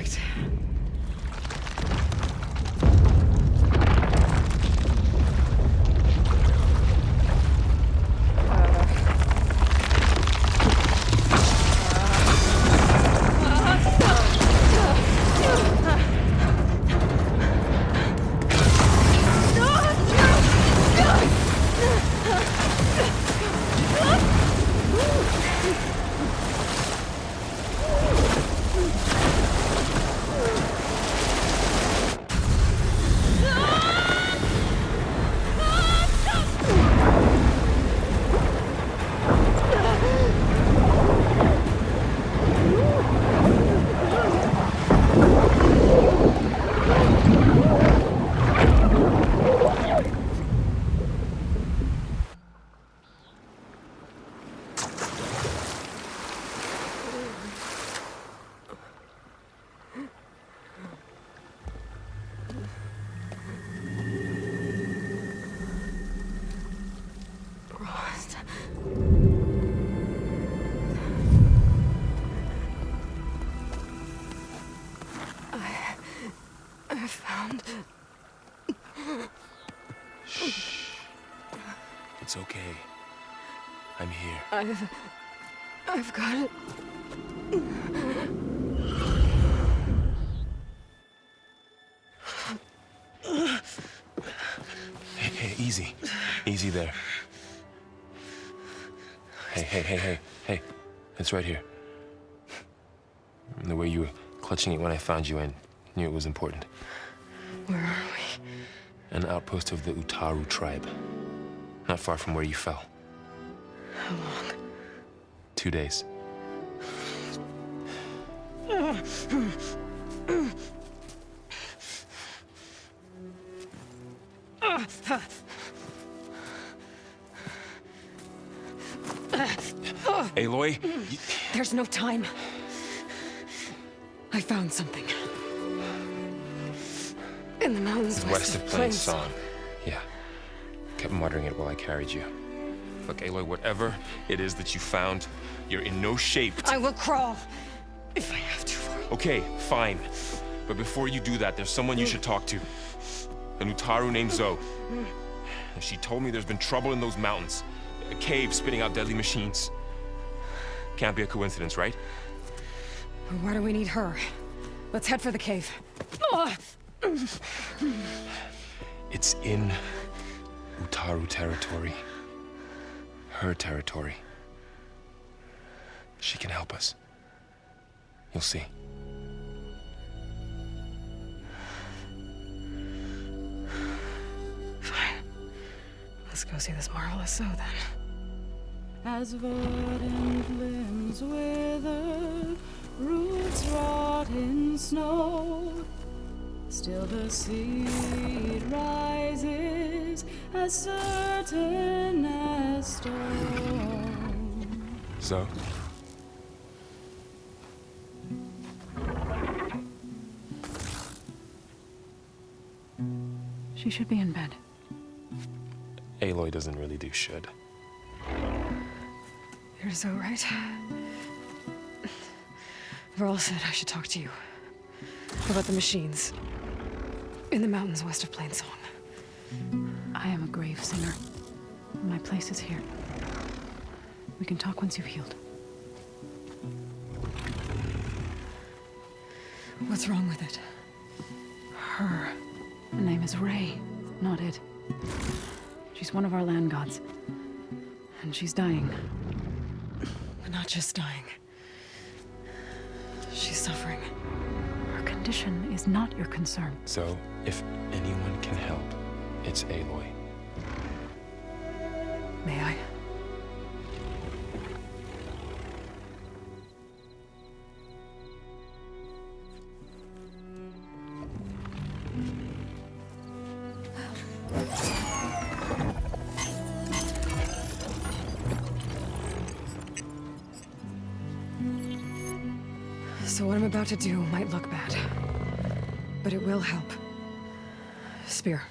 Perfect. I found... Shh. It's okay. I'm here. I've got it. Hey, easy. Easy there. Hey. It's right here. The way you were clutching it when I found you, I knew it was important. Where are we? An outpost of the Utaru tribe. Not far from where you fell. How long? 2 days. Aloy? There's no time. I found something. In the mountains West of Plainsong. Yeah. Kept muttering it while I carried you. Look, Aloy, whatever it is that you found, you're in no shape to... I will crawl, if I have to. Okay, fine. But before you do that, there's someone you should talk to. An Utaru named Zoe. And she told me there's been trouble in those mountains. A cave spitting out deadly machines. Can't be a coincidence, right? Why do we need her? Let's head for the cave. It's in Utaru territory. Her territory. She can help us. You'll see. Fine. Let's go see this marvelous Zoe then. As verdant limbs wither, roots rot in snow, still the seed rises as certain as stone. Zoe? She should be in bed. Aloy doesn't really do should. You're so right. Varl said I should talk to you about the machines in the mountains west of Plainsong. I am a grave singer. My place is here. We can talk once you've healed. What's wrong with it? Her name is Ray, not it. She's one of our land gods. And she's dying. But not just dying. She's suffering. Her condition is not your concern. So, if anyone can help, it's Aloy. May I? So what I'm about to do might look bad, but it will help. Spear.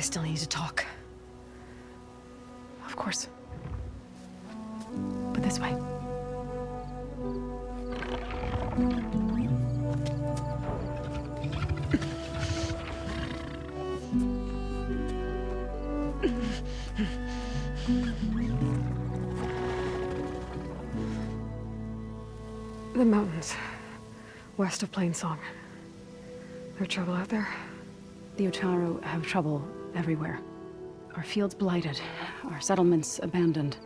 still need to talk. Of course. But this way. The mountains, west of Plainsong. There trouble out there? The Utaru have trouble everywhere. Our fields blighted, our settlements abandoned.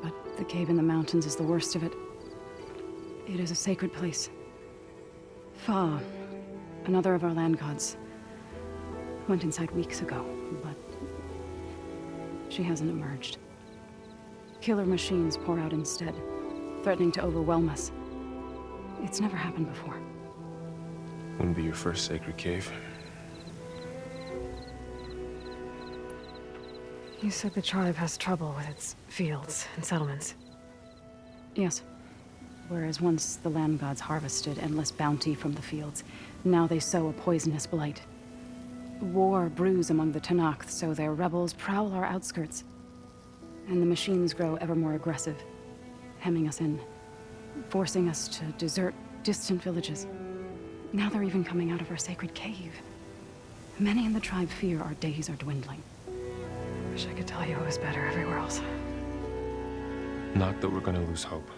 But the cave in the mountains is the worst of it. It is a sacred place. Fa, another of our land gods, went inside weeks ago, but she hasn't emerged. Killer machines pour out instead, threatening to overwhelm us. It's never happened before. Wouldn't be your first sacred cave. You said the tribe has trouble with its fields and settlements. Yes. Whereas once the land gods harvested endless bounty from the fields, now they sow a poisonous blight. War brews among the Tenakth, so their rebels prowl our outskirts. And the machines grow ever more aggressive, hemming us in, forcing us to desert distant villages. Now they're even coming out of our sacred cave. Many in the tribe fear our days are dwindling. Wish I could tell you it was better everywhere else. Not that we're gonna lose hope.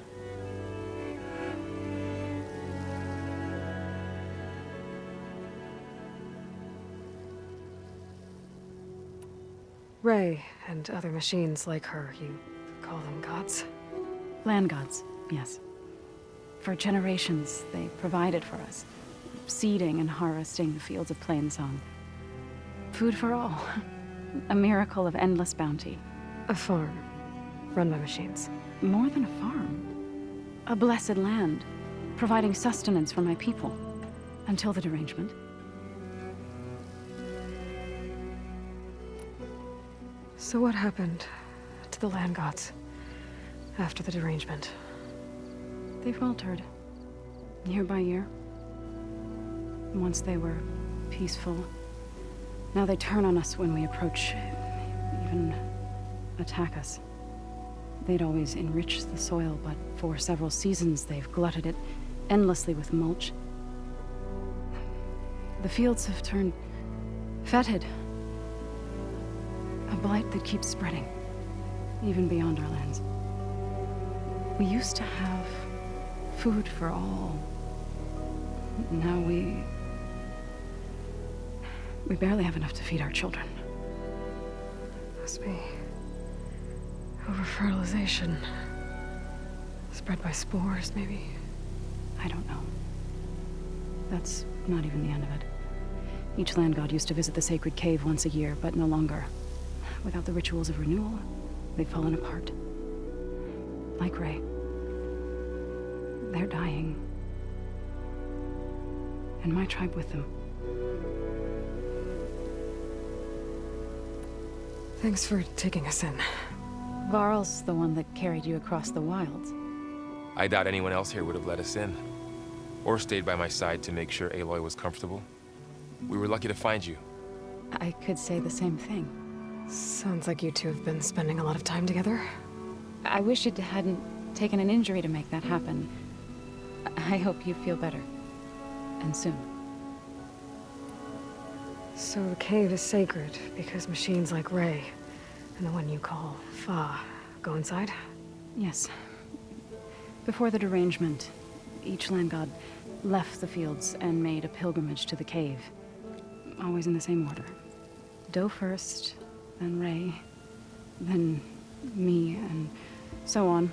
Ray and other machines like her, you call them gods? Land gods, yes. For generations, they provided for us, seeding and harvesting the fields of Plainsong. Food for all. A miracle of endless bounty. A farm, run by machines. More than a farm. A blessed land, providing sustenance for my people. Until the derangement. So what happened to the land gods after the derangement? They faltered, year by year. Once they were peaceful. Now they turn on us when we approach, even attack us. They'd always enriched the soil, but for several seasons they've glutted it endlessly with mulch. The fields have turned fetid. A blight that keeps spreading, even beyond our lands. We used to have food for all. Now we barely have enough to feed our children. Must be over-fertilization. Spread by spores, maybe? I don't know. That's not even the end of it. Each land god used to visit the sacred cave once a year, but no longer. Without the rituals of renewal, they've fallen apart. Like Ray. They're dying. And my tribe with them. Thanks for taking us in. Varl's the one that carried you across the wilds. I doubt anyone else here would have let us in. Or stayed by my side to make sure Aloy was comfortable. We were lucky to find you. I could say the same thing. Sounds like you two have been spending a lot of time together. I wish it hadn't taken an injury to make that happen. I hope you feel better. And soon. So the cave is sacred because machines like Ray and the one you call Fa go inside? Yes. Before the derangement, each land god left the fields and made a pilgrimage to the cave. Always in the same order. Do first, then Ray, then me, and so on.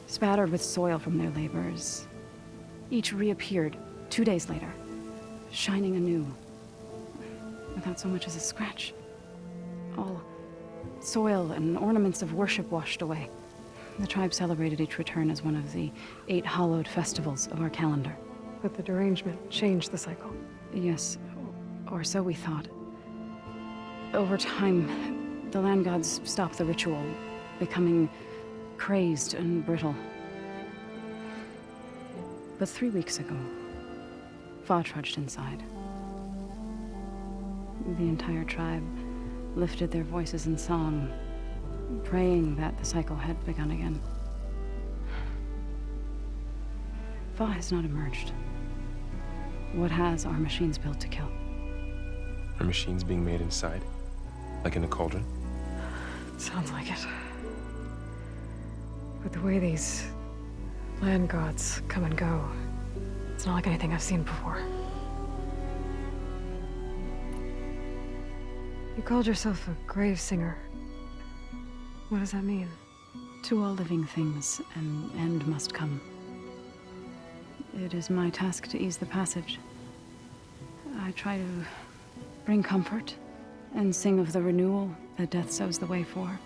Spattered with soil from their labors. Each reappeared 2 days later, shining anew. Without so much as a scratch. All soil and ornaments of worship washed away. The tribe celebrated each return as one of the 8 hallowed festivals of our calendar. But the derangement changed the cycle. Yes, or so we thought. Over time, the land gods stopped the ritual, becoming crazed and brittle. But 3 weeks ago, Fa trudged inside. The entire tribe lifted their voices in song, praying that the cycle had begun again. Fa has not emerged. What has are machines built to kill? Are machines being made inside? Like in a cauldron? Sounds like it. But the way these land gods come and go, it's not like anything I've seen before. You called yourself a grave singer. What does that mean? To all living things, an end must come. It is my task to ease the passage. I try to bring comfort and sing of the renewal that death sows the way for.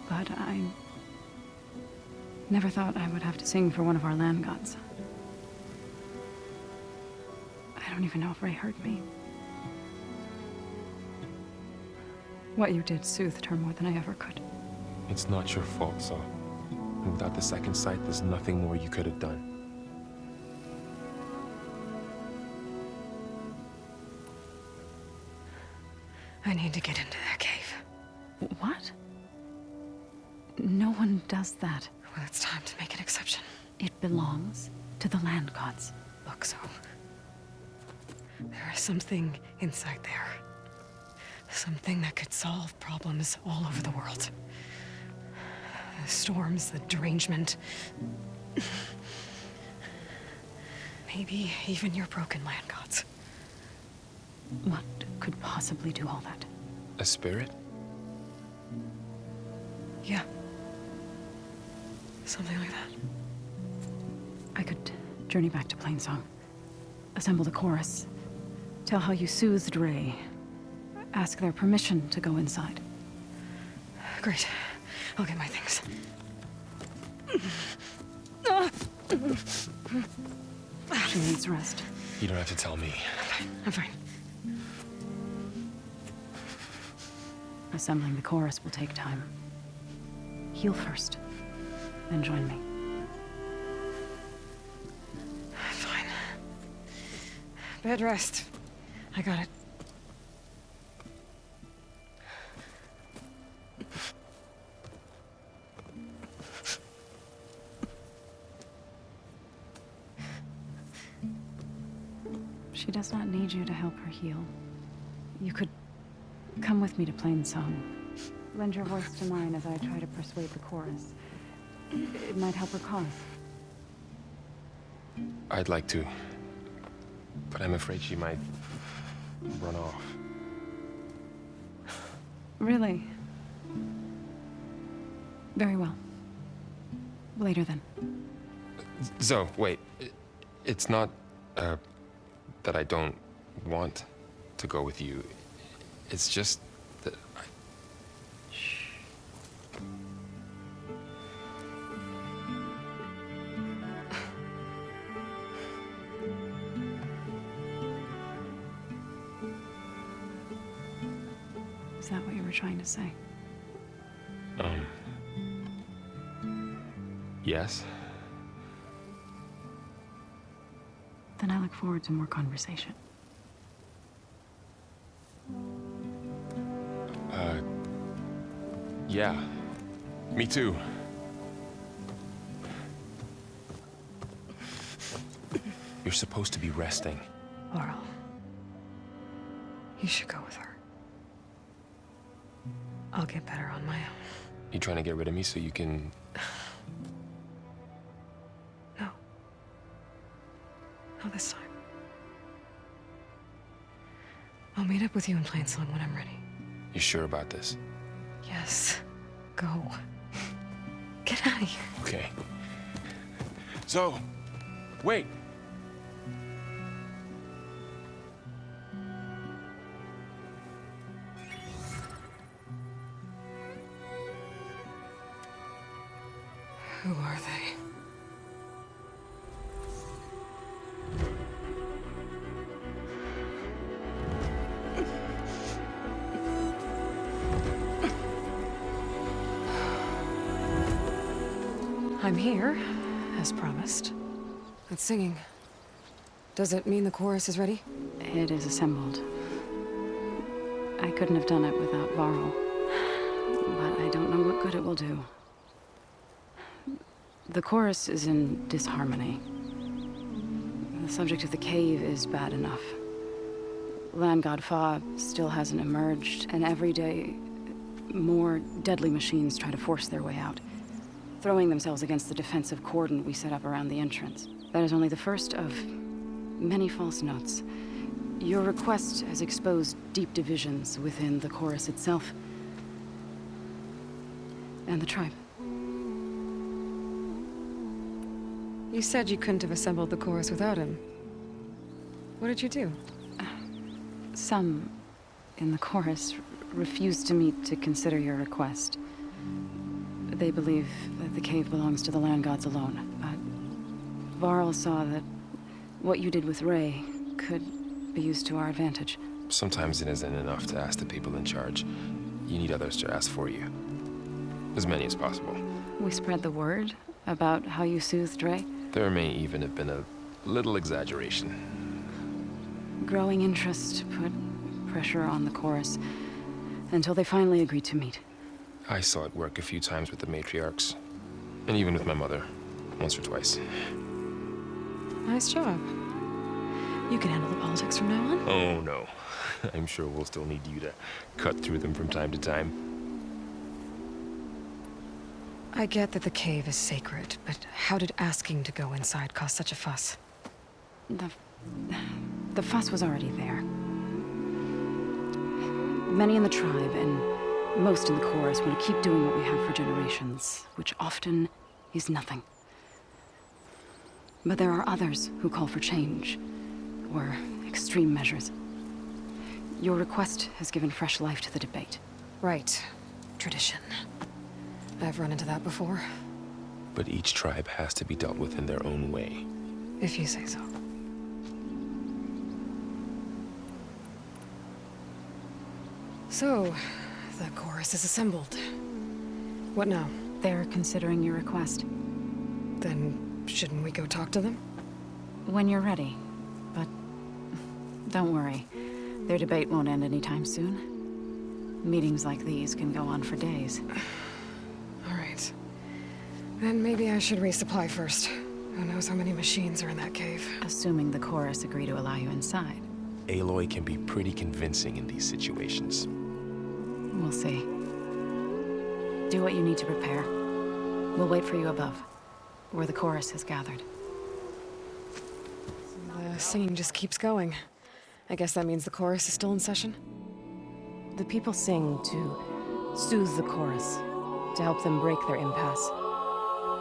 But I never thought I would have to sing for one of our land gods. I don't even know if Ray heard me. What you did soothed her more than I ever could. It's not your fault, Saw. And without the second sight, there's nothing more you could have done. I need to get into that cave. What? No one does that. Well, it's time to make an exception. It belongs to the land gods. Look, Zoe. There is something inside there. Something that could solve problems all over the world. The storms, the derangement. Maybe even your broken land gods. What could possibly do all that? A spirit? Yeah. Something like that. I could journey back to Plainsong, assemble the chorus, tell how you soothed Ray, ask their permission to go inside. Great. I'll get my things. She needs rest. You don't have to tell me. I'm fine. Assembling the chorus will take time. Heal first, then join me. Fine. Bed rest. I got it. She does not need you to help her heal. You could come with me to Plainsong. Lend your voice to mine as I try to persuade the chorus. It might help her cause. I'd like to. But I'm afraid she might run off. Really? Very well. Later then. Zoe, wait. It's not, that I don't want to go with you. It's just that I... Is that what you were trying to say? Yes? Then I look forward to more conversation. Yeah. Me too. You're supposed to be resting. Laurel. You should go with her. I'll get better on my own. You trying to get rid of me so you can... No. Not this time. I'll meet up with you in Plainsong when I'm ready. You sure about this? Yes. Go. Get out of here. Okay. Zoe! Wait! Who are they? I'm here, as promised. That's singing. Does it mean the chorus is ready? It is assembled. I couldn't have done it without Varl. But I don't know what good it will do. The chorus is in disharmony. The subject of the cave is bad enough. Land God Fa still hasn't emerged, and every day, more deadly machines try to force their way out, throwing themselves against the defensive cordon we set up around the entrance. That is only the first of many false notes. Your request has exposed deep divisions within the chorus itself and the tribe. You said you couldn't have assembled the chorus without him. What did you do? Some in the chorus refused to meet to consider your request. They believe that the cave belongs to the land gods alone. But Varl saw that what you did with Ray could be used to our advantage. Sometimes it isn't enough to ask the people in charge. You need others to ask for you. As many as possible. We spread the word about how you soothed Ray. There may even have been a little exaggeration. Growing interest put pressure on the chorus until they finally agreed to meet. I saw it work a few times with the matriarchs. And even with my mother. Once or twice. Nice job. You can handle the politics from now on. Oh, no. I'm sure we'll still need you to cut through them from time to time. I get that the cave is sacred, but how did asking to go inside cause such a fuss? The fuss was already there. Many in the tribe, and most in the chorus, want to keep doing what we have for generations, which often is nothing. But there are others who call for change, or extreme measures. Your request has given fresh life to the debate. Right. Tradition. I've run into that before. But each tribe has to be dealt with in their own way. If you say so. So, the chorus is assembled. What now? They're considering your request. Then, shouldn't we go talk to them? When you're ready. But don't worry. Their debate won't end anytime soon. Meetings like these can go on for days. All right. Then maybe I should resupply first. Who knows how many machines are in that cave? Assuming the chorus agree to allow you inside. Aloy can be pretty convincing in these situations. We'll see. Do what you need to prepare. We'll wait for you above, where the chorus has gathered. The singing just keeps going. I guess that means the chorus is still in session? The people sing to soothe the chorus, to help them break their impasse.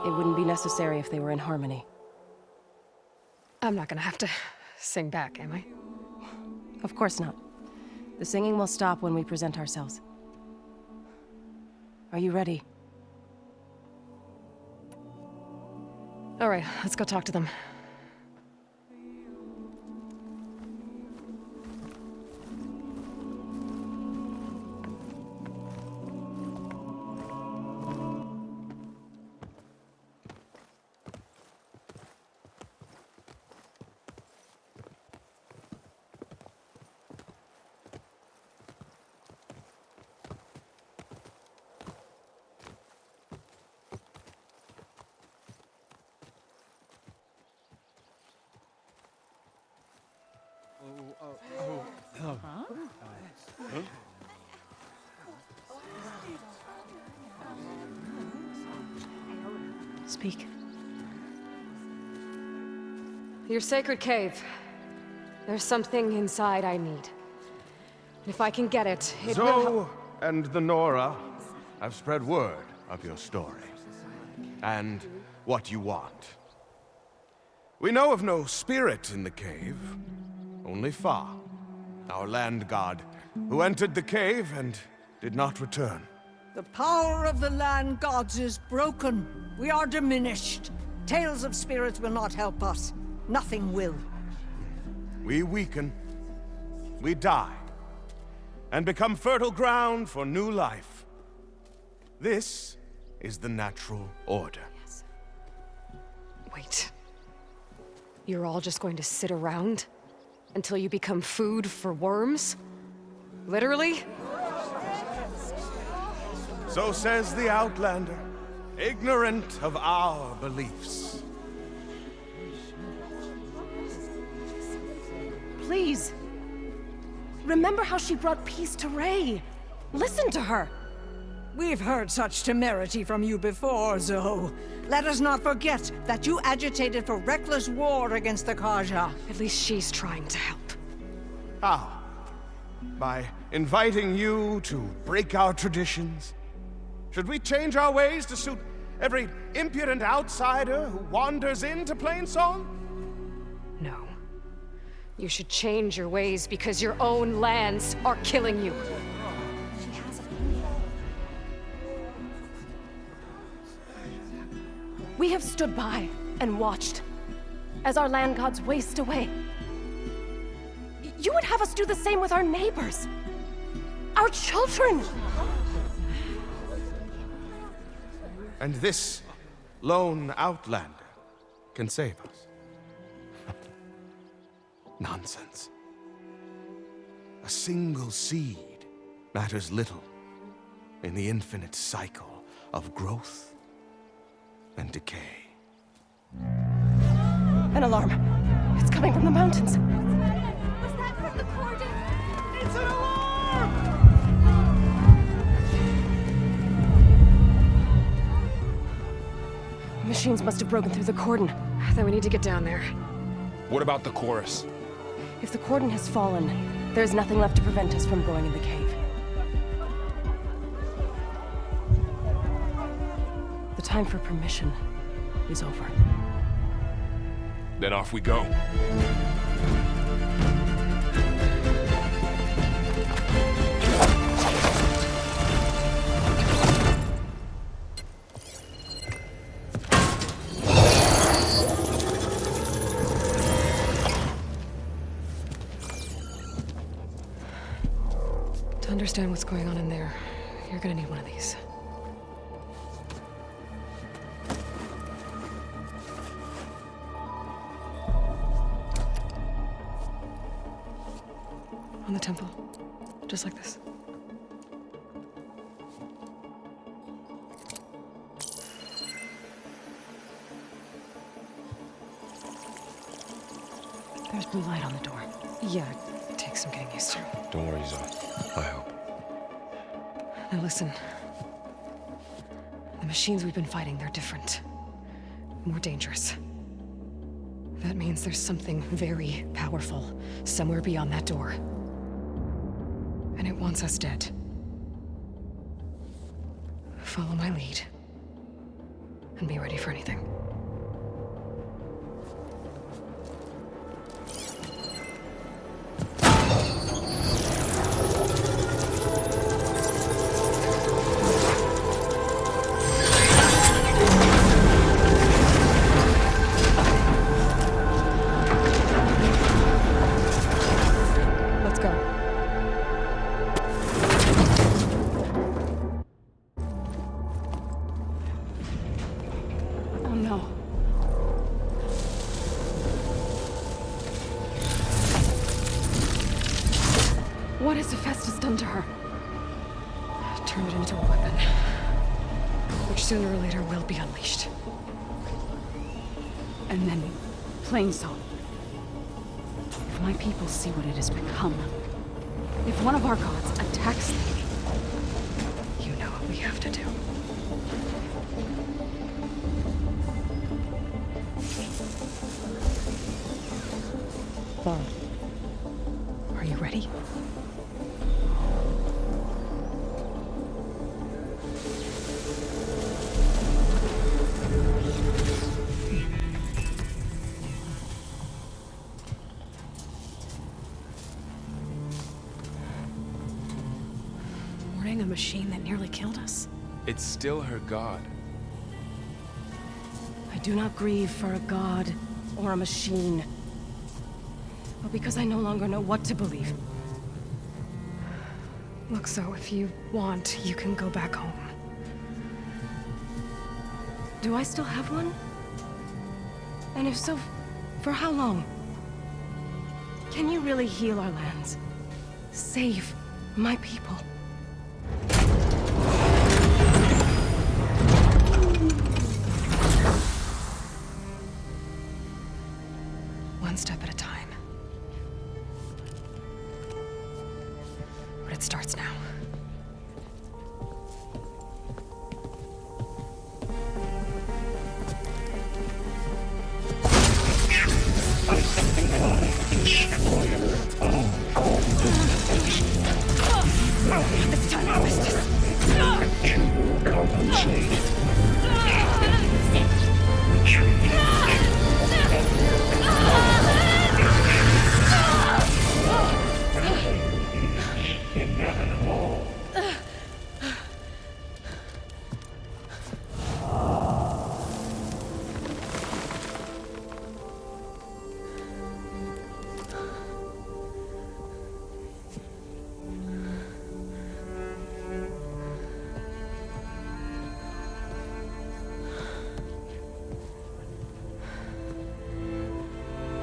It wouldn't be necessary if they were in harmony. I'm not gonna have to sing back, am I? Of course not. The singing will stop when we present ourselves. Are you ready? All right, let's go talk to them. Speak. Your sacred cave. There's something inside I need. If I can get it, it will help. Zoe and the Nora have spread word of your story. And what you want. We know of no spirit in the cave. Only Fa, our land god, who entered the cave and did not return. The power of the land gods is broken. We are diminished. Tales of spirits will not help us. Nothing will. We weaken. We die. And become fertile ground for new life. This is the natural order. Wait. You're all just going to sit around? Until you become food for worms? Literally? So says the Outlander, ignorant of our beliefs. Please. Remember how she brought peace to Ray. Listen to her. We've heard such temerity from you before, Zoe. Let us not forget that you agitated for reckless war against the Kaja. At least she's trying to help. How? By inviting you to break our traditions? Should we change our ways to suit every impudent outsider who wanders into Plainsong? No. You should change your ways because your own lands are killing you. We have stood by and watched as our land gods waste away. You would have us do the same with our neighbors, our children. And this lone Outlander can save us. Nonsense. A single seed matters little in the infinite cycle of growth and decay. An alarm. It's coming from the mountains. Was that from the Cordon? It's an alarm! Machines must have broken through the cordon. Then we need to get down there. What about the chorus? If the cordon has fallen, there's nothing left to prevent us from going in the cave. The time for permission is over. Then off we go. To understand what's going on in there, you're gonna need one of these. On the temple. Just like this. There's blue light on the door. Yeah, it takes some getting used to. Don't worry, Zoe. I hope. Now listen. The machines we've been fighting, they're different. More dangerous. That means there's something very powerful somewhere beyond that door. And it wants us dead. Follow my lead. And be ready for anything. Let's go. Oh no. What has Hephaestus done to her? Turn it into a weapon. Which sooner or later will be unleashed. And then Plainsong. If my people see what it has become, if one of our gods attacks them, You know what we have to do. Are you ready? warning a machine that nearly killed us. It's still her god. I do not grieve for a god or a machine, but because I no longer know what to believe. Look, so if you want, you can go back home. Do I still have one? And if so, for how long? Can you really heal our lands? Save My people. One step at a time. But it starts now. This time I missed it.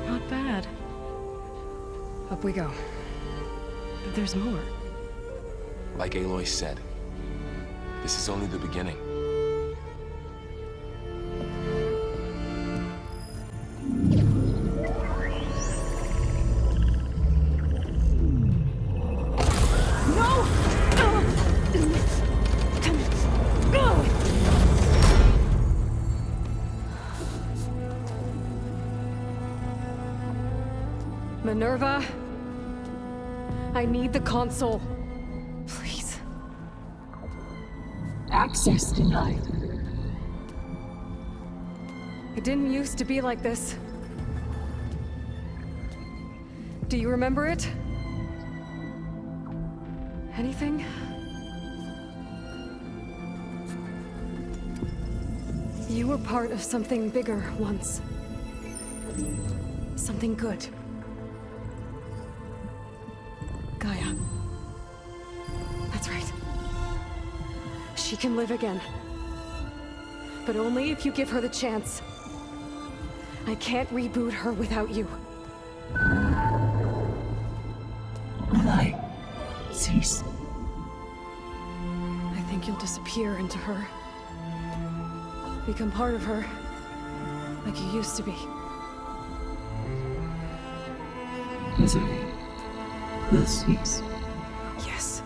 Not bad. Up we go. There's more. Like Aloy said, this is only the beginning. Minerva, I need the console. Please. Access denied. It didn't used to be like this. Do you remember it? Anything? You were part of something bigger once. Something good. Gaia. That's right. She can live again. But only if you give her the chance. I can't reboot her without you. Light. Cease. I think you'll disappear into her. Become part of her. Like you used to be. Misery will cease. Yes.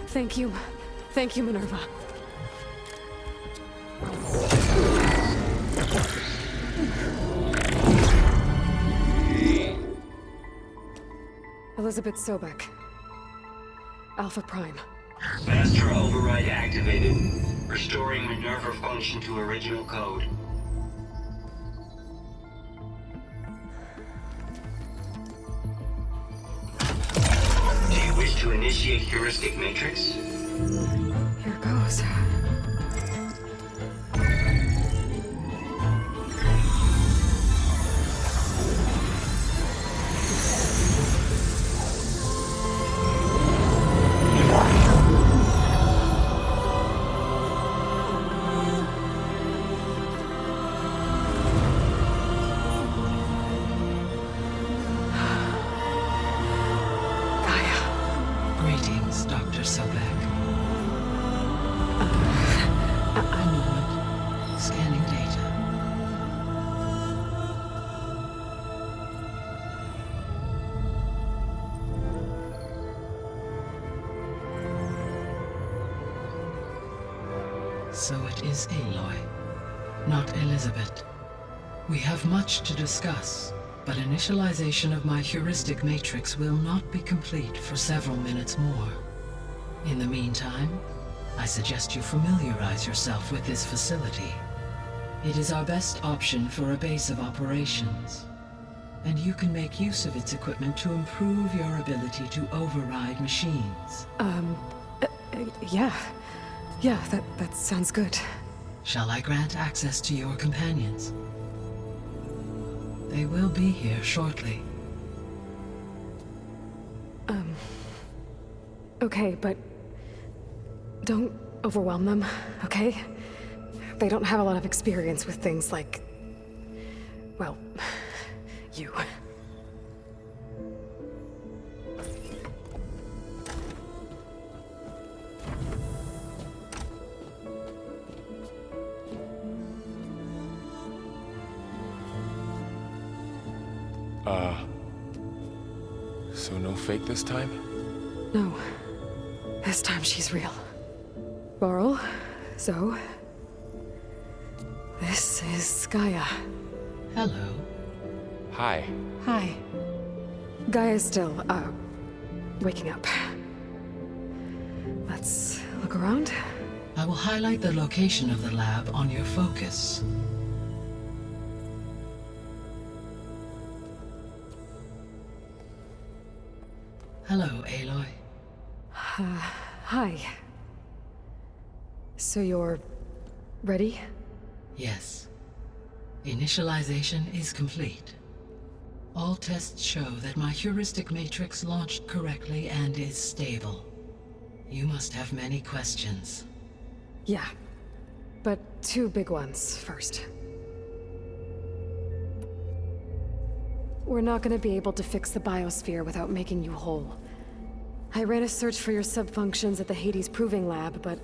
Thank you. Thank you, Minerva. Elizabeth Sobek. Alpha Prime. Master override activated. Restoring Minerva function to original code. Do you wish to initiate heuristic matrix? Here goes. Greetings, Dr. Sobek. I'm Norman. Scanning data. So it is Aloy, not Elizabeth. We have much to discuss, but initialization of my heuristic matrix will not be complete for several minutes more. In the meantime, I suggest you familiarize yourself with this facility. It is our best option for a base of operations, and you can make use of its equipment to improve your ability to override machines. Yeah. Yeah, that sounds good. Shall I grant access to your companions? They will be here shortly. Okay, but don't overwhelm them, okay? They don't have a lot of experience with things like Well, you. So no fake this time? No. This time she's real. Varl, Zoe. This is Gaia. Hello. Hi. Hi. Gaia's still, waking up. Let's look around. I will highlight the location of the lab on your focus. Hello, Aloy. Hi. So you're ready? Yes. Initialization is complete. All tests show that my heuristic matrix launched correctly and is stable. You must have many questions. Yeah. But two big ones first. We're not gonna be able to fix the biosphere without making you whole. I ran a search for your subfunctions at the Hades Proving Lab, but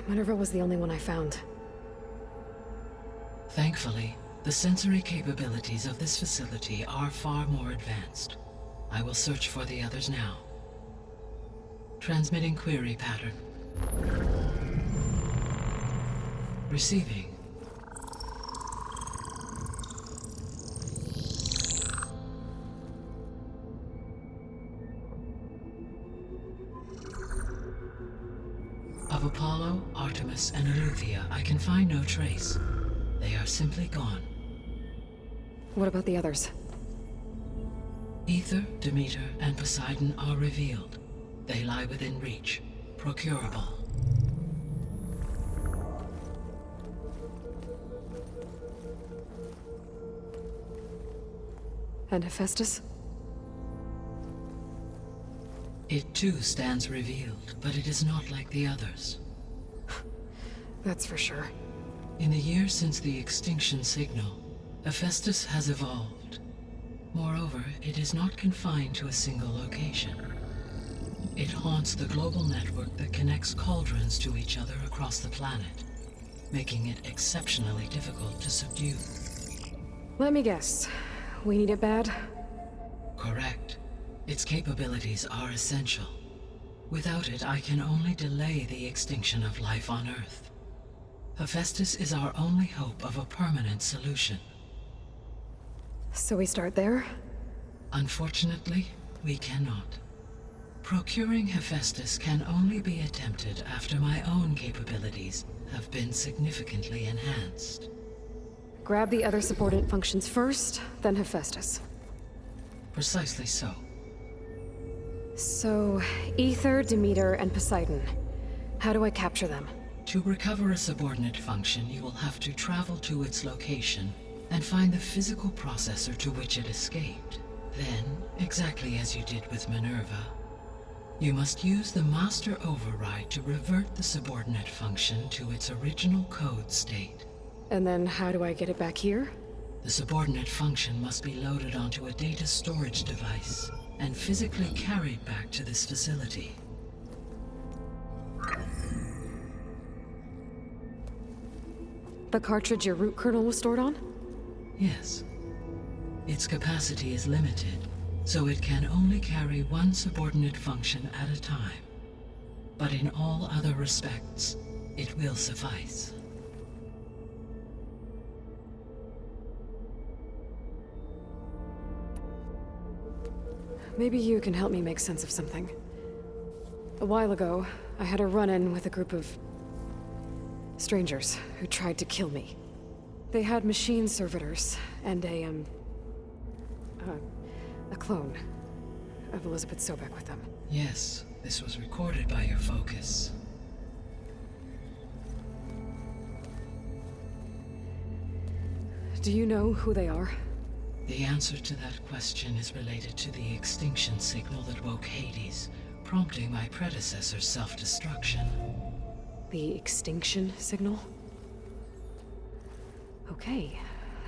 Minerva was the only one I found. Thankfully, the sensory capabilities of this facility are far more advanced. I will search for the others now. Transmitting query pattern. Receiving. Of Apollo, Artemis, and Eleuthia, I can find no trace. They are simply gone. What about the others? Aether, Demeter, and Poseidon are revealed. They lie within reach, procurable. And Hephaestus? It too stands revealed, but it is not like the others. That's for sure. In the years since the extinction signal, Hephaestus has evolved. Moreover, it is not confined to a single location. It haunts the global network that connects cauldrons to each other across the planet, making it exceptionally difficult to subdue. Let me guess. We need it bad? Correct. Its capabilities are essential. Without it, I can only delay the extinction of life on Earth. Hephaestus is our only hope of a permanent solution. So we start there? Unfortunately, we cannot. Procuring Hephaestus can only be attempted after my own capabilities have been significantly enhanced. Grab the other subordinate functions first, then Hephaestus. Precisely so. So, Aether, Demeter, and Poseidon. How do I capture them? To recover a subordinate function, you will have to travel to its location and find the physical processor to which it escaped. Then, exactly as you did with Minerva, you must use the master override to revert the subordinate function to its original code state. And then how do I get it back here? The subordinate function must be loaded onto a data storage device and physically carried back to this facility. The cartridge your root kernel was stored on? Yes. Its capacity is limited, so it can only carry one subordinate function at a time. But in all other respects, it will suffice. Maybe you can help me make sense of something. A while ago, I had a run-in with a group of strangers who tried to kill me. They had machine servitors and a clone of Elizabeth Sobek with them. Yes, this was recorded by your focus. Do you know who they are? The answer to that question is related to the extinction signal that woke Hades, prompting my predecessor's self-destruction. The extinction signal? Okay,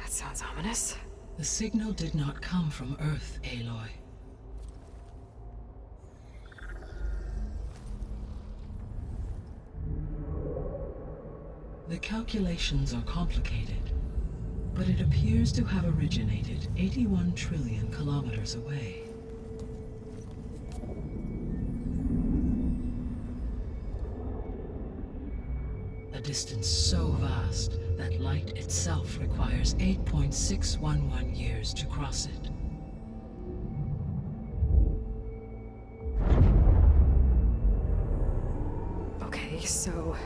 that sounds ominous. The signal did not come from Earth, Aloy. The calculations are complicated, but it appears to have originated 81 trillion kilometers away. A distance so vast that light itself requires 8.611 years to cross it. Okay, so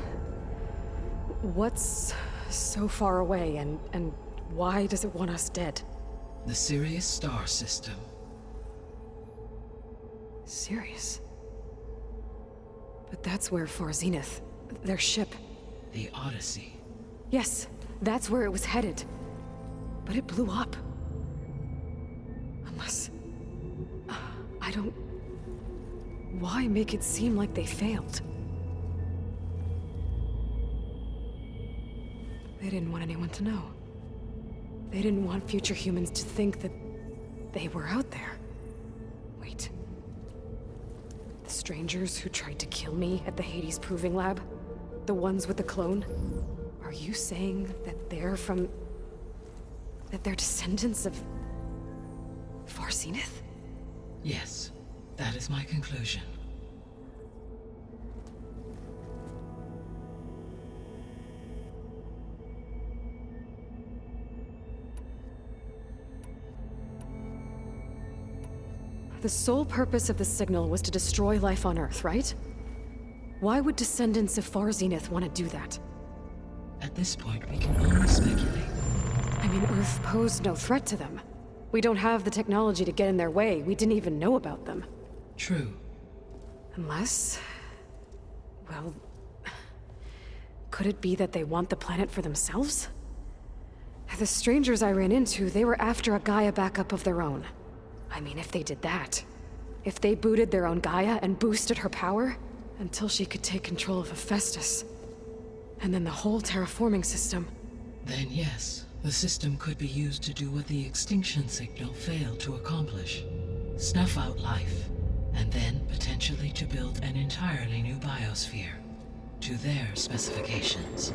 what's so far away and why does it want us dead? The Sirius star system. Sirius? But that's where Far Zenith, their ship. The Odyssey. Yes, that's where it was headed. But it blew up. Unless... I don't... Why make it seem like they failed? They didn't want anyone to know. They didn't want future humans to think that they were out there. Wait. The strangers who tried to kill me at the Hades Proving Lab? The ones with the clone? Are you saying that they're from... that they're descendants of... Far Zenith? Yes, that is my conclusion. The sole purpose of the signal was to destroy life on Earth, right? Why would descendants of Far Zenith want to do that? At this point, we can only speculate. I mean, Earth posed no threat to them. We don't have the technology to get in their way. We didn't even know about them. True. Unless... well... could it be that they want the planet for themselves? The strangers I ran into, they were after a Gaia backup of their own. I mean, if they did that... if they booted their own Gaia and boosted her power... until she could take control of Hephaestus. And then the whole terraforming system. Then yes, the system could be used to do what the extinction signal failed to accomplish. Snuff out life, and then potentially to build an entirely new biosphere. To their specifications.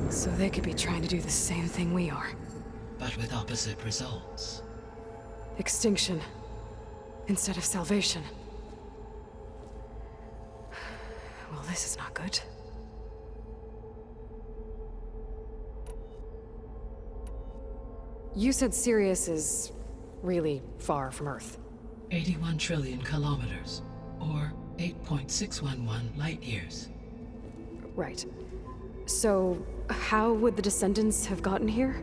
So they could be trying to do the same thing we are. But with opposite results. Extinction. Instead of salvation. Well, this is not good. You said Sirius is really far from Earth. 81 trillion kilometers, or 8.611 light years. Right. So, how would the descendants have gotten here?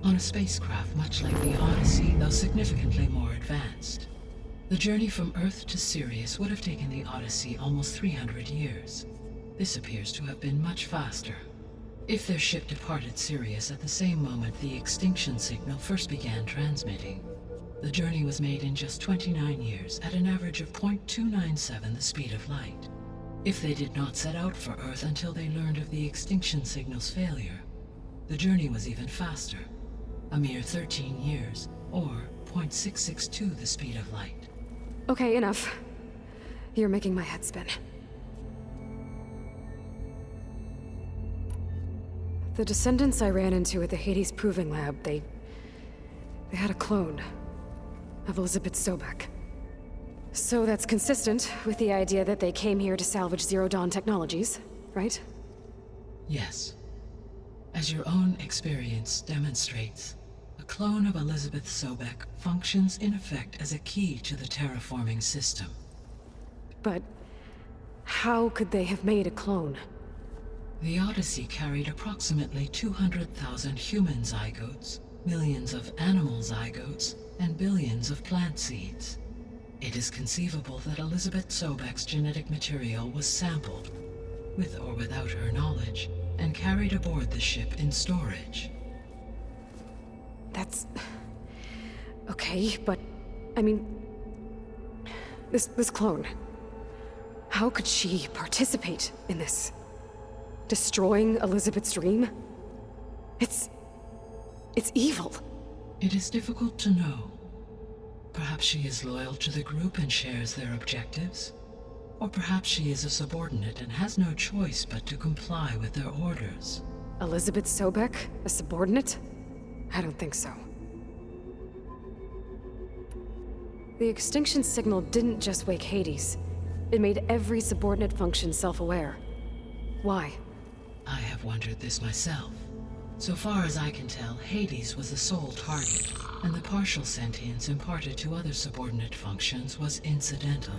On a spacecraft much like the Odyssey, though significantly more advanced. The journey from Earth to Sirius would have taken the Odyssey almost 300 years. This appears to have been much faster. If their ship departed Sirius at the same moment the extinction signal first began transmitting, the journey was made in just 29 years at an average of 0.297 the speed of light. If they did not set out for Earth until they learned of the extinction signal's failure, the journey was even faster, a mere 13 years, or 0.662 the speed of light. Okay, enough. You're making my head spin. The descendants I ran into at the Hades Proving Lab, they had a clone of Elizabeth Sobek. So that's consistent with the idea that they came here to salvage Zero Dawn technologies, right? Yes. As your own experience demonstrates, a clone of Elizabeth Sobek functions in effect as a key to the terraforming system. But how could they have made a clone? The Odyssey carried approximately 200,000 human zygotes, millions of animal zygotes, and billions of plant seeds. It is conceivable that Elizabeth Sobek's genetic material was sampled, with or without her knowledge, and carried aboard the ship in storage. That's... okay, but... I mean... This clone... how could she participate in this? Destroying Elizabeth's dream? It's evil. It is difficult to know. Perhaps she is loyal to the group and shares their objectives. Or perhaps she is a subordinate and has no choice but to comply with their orders. Elizabeth Sobek? A subordinate? I don't think so. The extinction signal didn't just wake Hades. It made every subordinate function self-aware. Why? I have wondered this myself. So far as I can tell, Hades was the sole target, and the partial sentience imparted to other subordinate functions was incidental.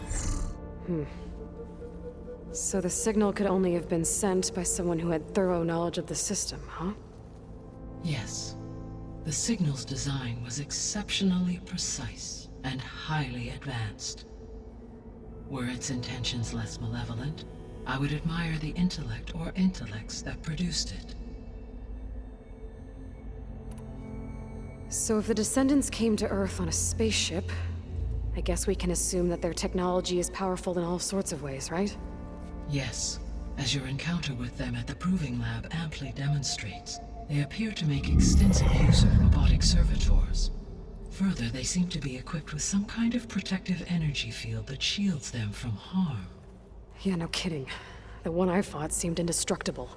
So the signal could only have been sent by someone who had thorough knowledge of the system, huh? Yes. The signal's design was exceptionally precise and highly advanced. Were its intentions less malevolent, I would admire the intellect or intellects that produced it. So if the Descendants came to Earth on a spaceship, I guess we can assume that their technology is powerful in all sorts of ways, right? Yes, as your encounter with them at the Proving Lab amply demonstrates, they appear to make extensive use of robotic servitors. Further, they seem to be equipped with some kind of protective energy field that shields them from harm. Yeah, no kidding. The one I fought seemed indestructible.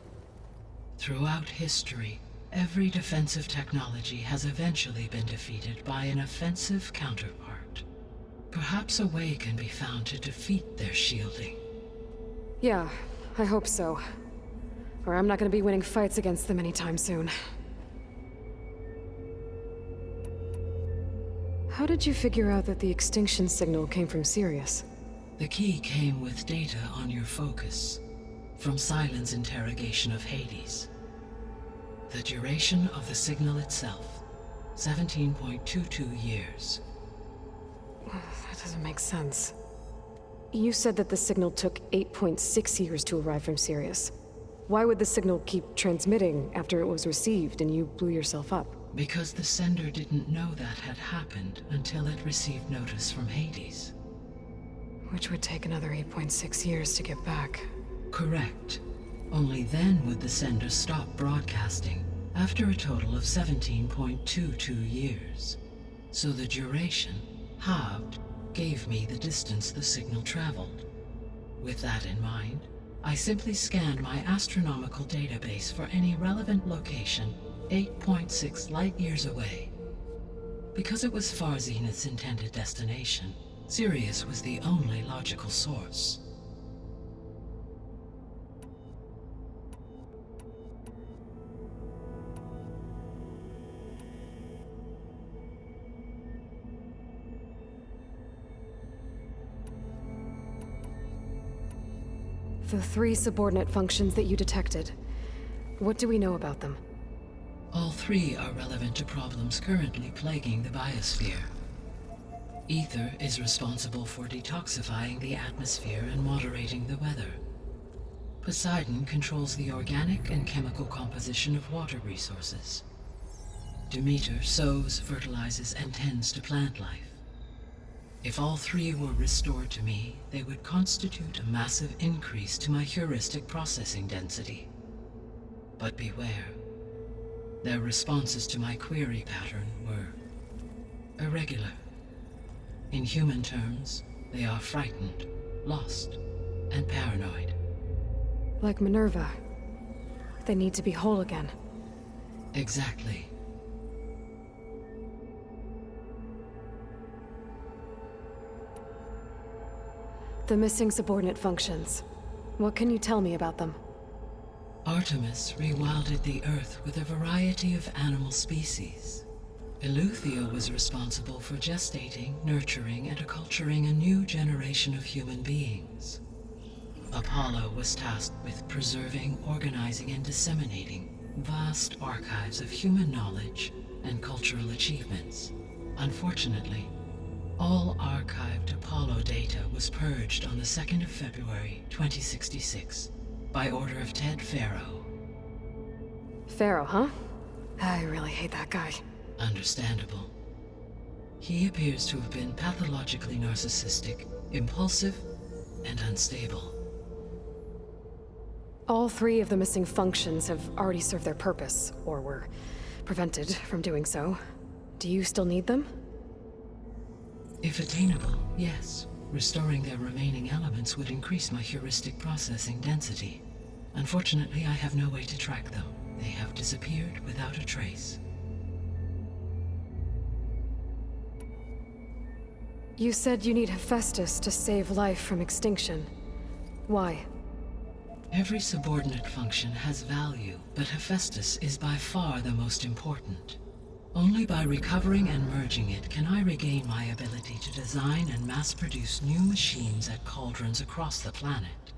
Throughout history, every defensive technology has eventually been defeated by an offensive counterpart. Perhaps a way can be found to defeat their shielding. Yeah, I hope so. Or I'm not gonna be winning fights against them anytime soon. How did you figure out that the extinction signal came from Sirius? The key came with data on your focus, from Sylens' interrogation of Hades. The duration of the signal itself, 17.22 years. That doesn't make sense. You said that the signal took 8.6 years to arrive from Sirius. Why would the signal keep transmitting after it was received and you blew yourself up? Because the sender didn't know that had happened until it received notice from Hades. Which would take another 8.6 years to get back. Correct. Only then would the sender stop broadcasting, after a total of 17.22 years. So the duration, halved, gave me the distance the signal traveled. With that in mind, I simply scanned my astronomical database for any relevant location 8.6 light-years away. Because it was far Zenith's intended destination, Sirius was the only logical source. The 3 subordinate functions that you detected, what do we know about them? All 3 are relevant to problems currently plaguing the biosphere. Ether is responsible for detoxifying the atmosphere and moderating the weather. Poseidon controls the organic and chemical composition of water resources. Demeter sows, fertilizes, and tends to plant life. If all 3 were restored to me, they would constitute a massive increase to my heuristic processing density. But beware. Their responses to my query pattern were irregular. In human terms, they are frightened, lost, and paranoid. Like Minerva. They need to be whole again. Exactly. The missing subordinate functions. What can you tell me about them? Artemis rewilded the Earth with a variety of animal species. Eleuthia was responsible for gestating, nurturing, and acculturating a new generation of human beings. Apollo was tasked with preserving, organizing, and disseminating vast archives of human knowledge and cultural achievements. Unfortunately, all archived Apollo data was purged on the 2nd of February, 2066, by order of Ted Faro. Pharaoh, huh? I really hate that guy. Understandable. He appears to have been pathologically narcissistic, impulsive, and unstable. All 3 of the missing functions have already served their purpose, or were prevented from doing so. Do you still need them? If attainable, yes. Restoring their remaining elements would increase my heuristic processing density. Unfortunately, I have no way to track them. They have disappeared without a trace. You said you need Hephaestus to save life from extinction. Why? Every subordinate function has value, but Hephaestus is by far the most important. Only by recovering and merging it can I regain my ability to design and mass-produce new machines at cauldrons across the planet.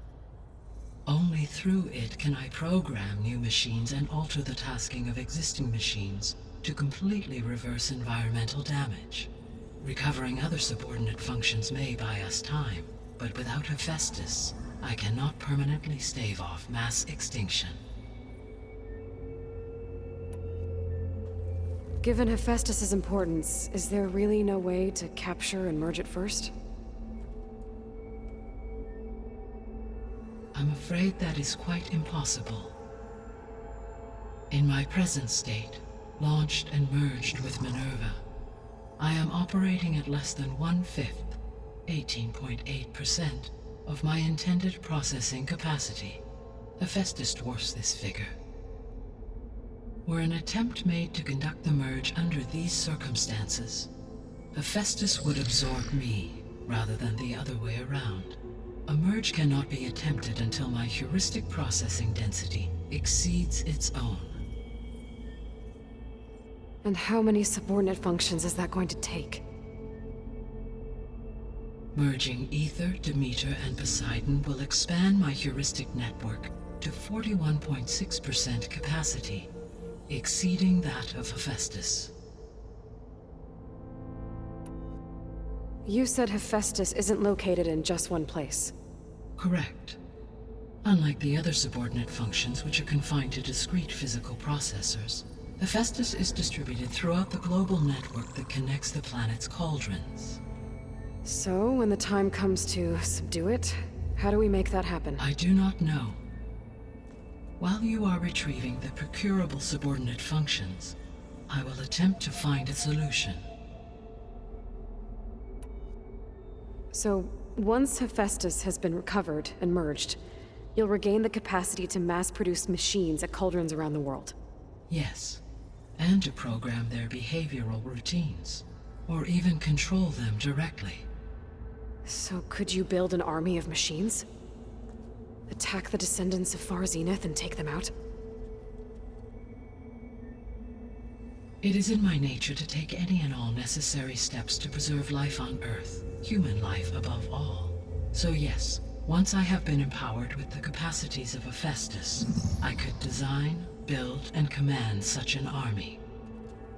Only through it can I program new machines and alter the tasking of existing machines to completely reverse environmental damage. Recovering other subordinate functions may buy us time, but without Hephaestus, I cannot permanently stave off mass extinction. Given Hephaestus's importance, is there really no way to capture and merge it first? I'm afraid that is quite impossible. In my present state, launched and merged with Minerva, I am operating at less than 1/5, 18.8%, of my intended processing capacity. Hephaestus dwarfs this figure. Were an attempt made to conduct the merge under these circumstances, Hephaestus would absorb me, rather than the other way around. A merge cannot be attempted until my heuristic processing density exceeds its own. And how many subordinate functions is that going to take? Merging Ether, Demeter, and Poseidon will expand my heuristic network to 41.6% capacity, exceeding that of Hephaestus. You said Hephaestus isn't located in just one place. Correct. Unlike the other subordinate functions, which are confined to discrete physical processors, Hephaestus is distributed throughout the global network that connects the planet's cauldrons. So, when the time comes to subdue it, how do we make that happen? I do not know. While you are retrieving the procurable subordinate functions, I will attempt to find a solution. So, once Hephaestus has been recovered and merged, you'll regain the capacity to mass-produce machines at cauldrons around the world. Yes, and to program their behavioral routines, or even control them directly. So could you build an army of machines? Attack the descendants of Far Zenith and take them out? It is in my nature to take any and all necessary steps to preserve life on Earth, human life above all. So yes, once I have been empowered with the capacities of Hephaestus, I could design, build, and command such an army.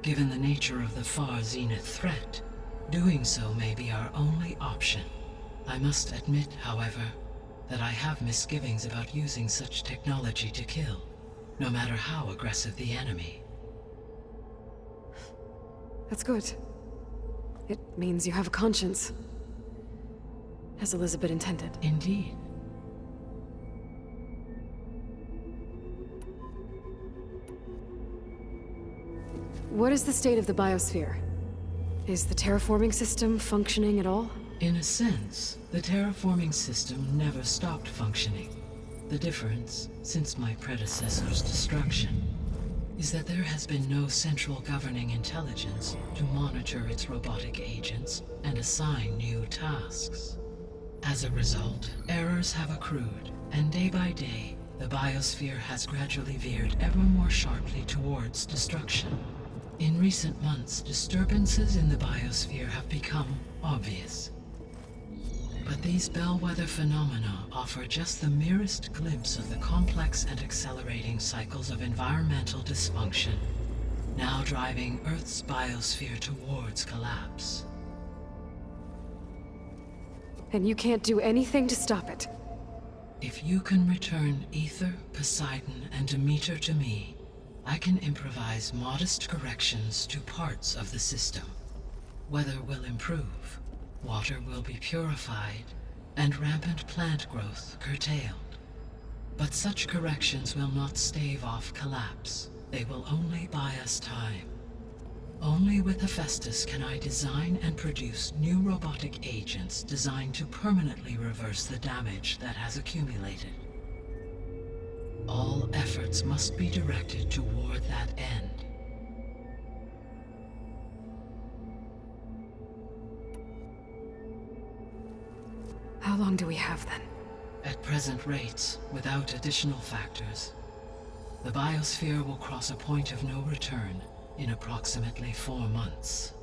Given the nature of the Far Zenith threat, doing so may be our only option. I must admit, however, that I have misgivings about using such technology to kill, no matter how aggressive the enemy. That's good. It means you have a conscience. As Elizabeth intended. Indeed. What is the state of the biosphere? Is the terraforming system functioning at all? In a sense, the terraforming system never stopped functioning. The difference, since my predecessor's destruction, is that there has been no central governing intelligence to monitor its robotic agents and assign new tasks. As a result, errors have accrued, and day by day, the biosphere has gradually veered ever more sharply towards destruction. In recent months, disturbances in the biosphere have become obvious. But these bellwether phenomena offer just the merest glimpse of the complex and accelerating cycles of environmental dysfunction, now driving Earth's biosphere towards collapse. And you can't do anything to stop it? If you can return Ether, Poseidon, and Demeter to me, I can improvise modest corrections to parts of the system. Weather will improve, water will be purified, and rampant plant growth curtailed. But such corrections will not stave off collapse. They will only buy us time. Only with Hephaestus can I design and produce new robotic agents designed to permanently reverse the damage that has accumulated. All efforts must be directed toward that end. How long do we have then? At present rates, without additional factors, the biosphere will cross a point of no return in approximately 4 months.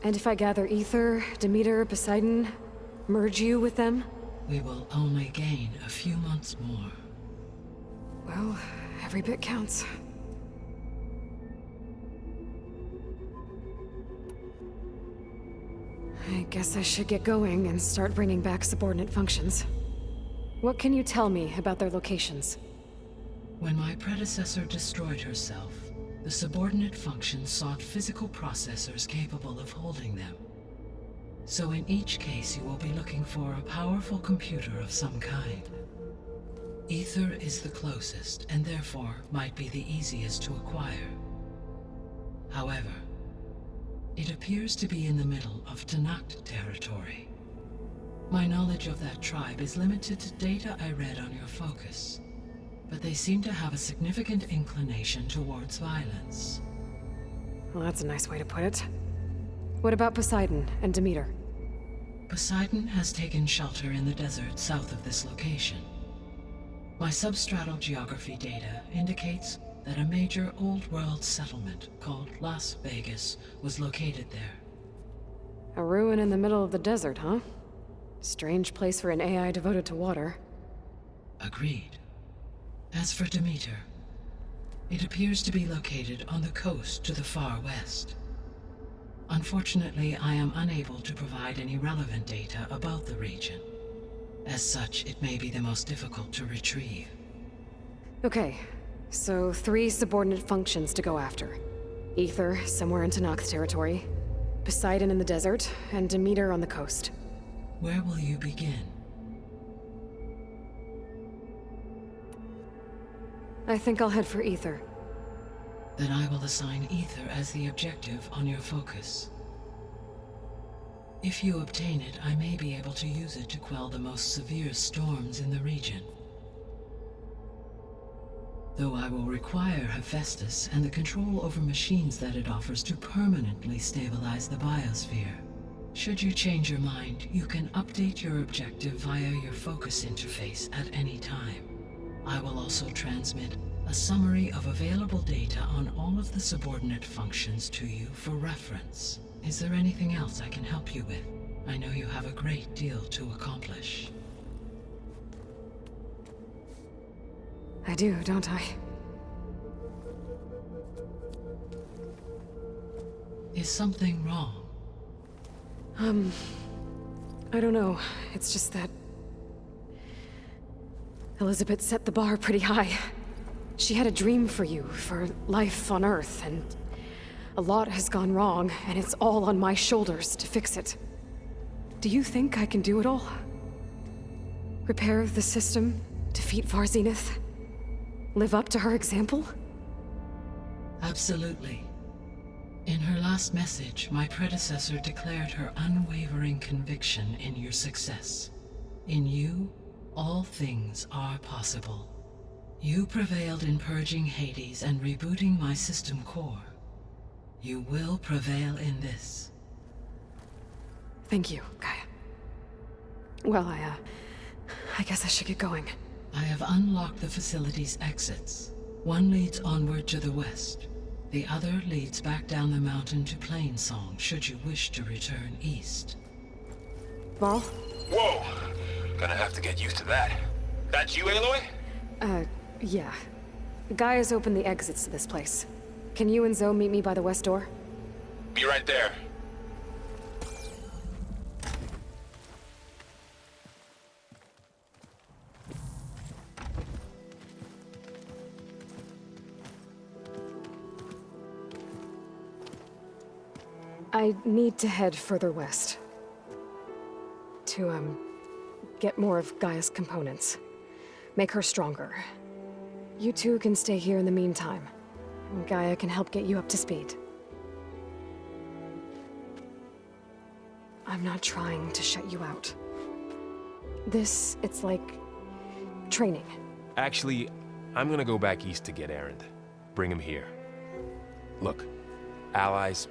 And if I gather Ether, Demeter, Poseidon, merge you with them? We will only gain a few months more. Well, every bit counts. I guess I should get going and start bringing back subordinate functions. What can you tell me about their locations? When my predecessor destroyed herself, the subordinate functions sought physical processors capable of holding them. So in each case, you will be looking for a powerful computer of some kind. Ether is the closest, and therefore might be the easiest to acquire. However, it appears to be in the middle of Tenakt territory. My knowledge of that tribe is limited to data I read on your focus, but they seem to have a significant inclination towards violence. Well, that's a nice way to put it. What about Poseidon and Demeter? Poseidon has taken shelter in the desert south of this location. My substratal geography data indicates that a major old-world settlement called Las Vegas was located there. A ruin in the middle of the desert, huh? Strange place for an AI devoted to water. Agreed. As for Demeter, it appears to be located on the coast to the far west. Unfortunately, I am unable to provide any relevant data about the region. As such, it may be the most difficult to retrieve. Okay, so 3 subordinate functions to go after. Ether, somewhere in Tenakt territory. Poseidon in the desert, and Demeter on the coast. Where will you begin? I think I'll head for Ether. Then I will assign Ether as the objective on your focus. If you obtain it, I may be able to use it to quell the most severe storms in the region. Though I will require Hephaestus and the control over machines that it offers to permanently stabilize the biosphere. Should you change your mind, you can update your objective via your focus interface at any time. I will also transmit a summary of available data on all of the subordinate functions to you for reference. Is there anything else I can help you with? I know you have a great deal to accomplish. I do, don't I? Is something wrong? I don't know. It's just that Elizabeth set the bar pretty high. She had a dream for you, for life on Earth, and a lot has gone wrong, and it's all on my shoulders to fix it. Do you think I can do it all? Repair the system, defeat Varzenith, live up to her example? Absolutely. In her last message, my predecessor declared her unwavering conviction in your success. In you, all things are possible. You prevailed in purging Hades and rebooting my system core. You will prevail in this. Thank you, Gaia. Well, I guess I should get going. I have unlocked the facility's exits. One leads onward to the west. The other leads back down the mountain to Plainsong, should you wish to return east. Varl? Whoa! Gonna have to get used to that. That's you, Aloy? Yeah. Gaia's opened the exits to this place. Can you and Zoe meet me by the west door? Be right there. I need to head further west. To, get more of Gaia's components. Make her stronger. You two can stay here in the meantime. and Gaia can help get you up to speed. I'm not trying to shut you out. It's like training. Actually, I'm gonna go back east to get Erend. Bring him here. Look, allies,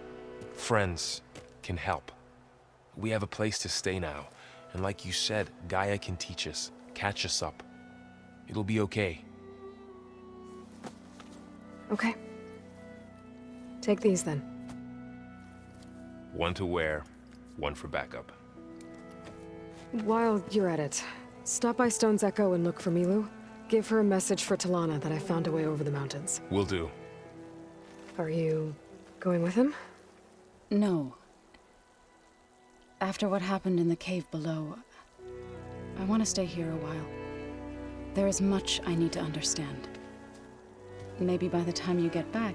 friends can help. We have a place to stay now, and like you said, Gaia can teach us, catch us up. It'll be okay. Okay. Take these then. One to wear, one for backup. While you're at it, stop by Stone's Echo and look for Milu. Give her a message for Talana that I found a way over the mountains. Will do. Are you going with him? No. After what happened in the cave below, I want to stay here a while. There is much I need to understand. Maybe by the time you get back,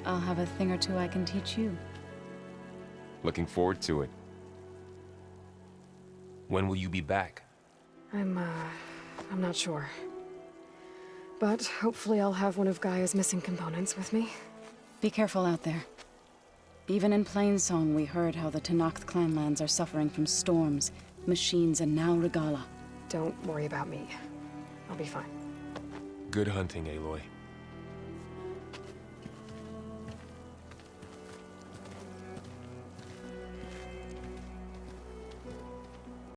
I'll have a thing or two I can teach you. Looking forward to it. When will you be back? I'm not sure. But hopefully I'll have one of Gaia's missing components with me. Be careful out there. Even in Plainsong, we heard how the Tenakth clanlands are suffering from storms, machines, and now Regalla. Don't worry about me. I'll be fine. Good hunting, Aloy.